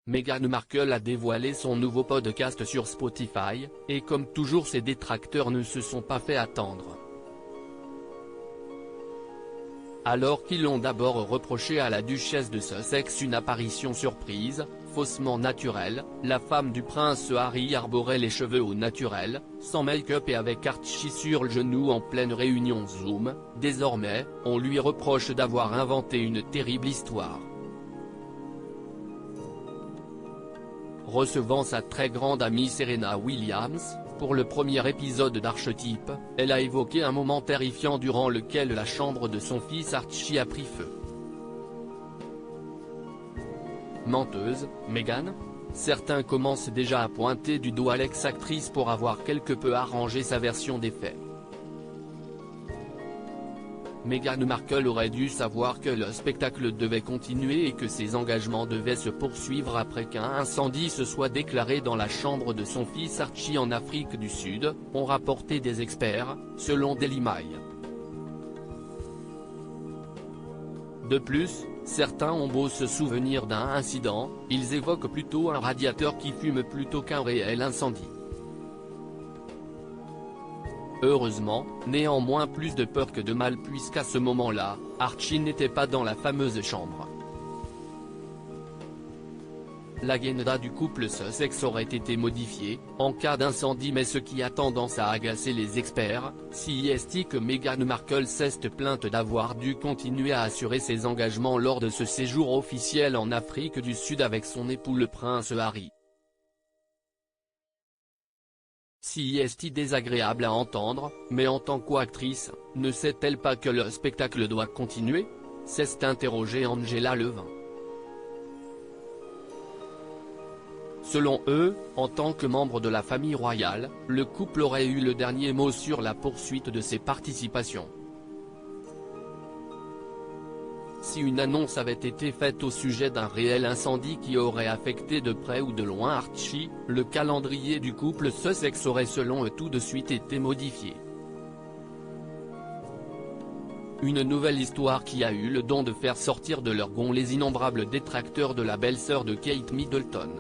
Meghan Markle a dévoilé son nouveau podcast sur Spotify, et comme toujours ses détracteurs ne se sont pas fait attendre. Alors qu'ils ont d'abord reproché à la duchesse de Sussex une apparition surprise, faussement naturelle, la femme du prince Harry arborait les cheveux au naturel, sans make-up et avec Archie sur le genou en pleine réunion Zoom. Désormais, on lui reproche d'avoir inventé une terrible histoire. Recevant sa très grande amie Serena Williams, pour le premier épisode d'Archetype, elle a évoqué un moment terrifiant durant lequel la chambre de son fils Archie a pris feu. Menteuse, Meghan ? Certains commencent déjà à pointer du doigt l'ex-actrice pour avoir quelque peu arrangé sa version des faits. Meghan Markle aurait dû savoir que le spectacle devait continuer et que ses engagements devaient se poursuivre après qu'un incendie se soit déclaré dans la chambre de son fils Archie en Afrique du Sud, ont rapporté des experts, selon Daily Mail. De plus, certains ont beau se souvenir d'un incident, ils évoquent plutôt un radiateur qui fume plutôt qu'un réel incendie. Heureusement, néanmoins plus de peur que de mal puisqu'à ce moment-là, Archie n'était pas dans la fameuse chambre. L'agenda du couple Sussex aurait été modifiée, en cas d'incendie mais ce qui a tendance à agacer les experts, si est que Meghan Markle s'est plainte d'avoir dû continuer à assurer ses engagements lors de ce séjour officiel en Afrique du Sud avec son époux le prince Harry. Si est désagréable à entendre, mais en tant qu'actrice, ne sait-elle pas que le spectacle doit continuer ? S'est interrogée Angela Levin. Selon eux, en tant que membre de la famille royale, le couple aurait eu le dernier mot sur la poursuite de ses participations. Si une annonce avait été faite au sujet d'un réel incendie qui aurait affecté de près ou de loin Archie, le calendrier du couple Sussex aurait selon eux tout de suite été modifié. Une nouvelle histoire qui a eu le don de faire sortir de leur gonds les innombrables détracteurs de la belle-sœur de Kate Middleton.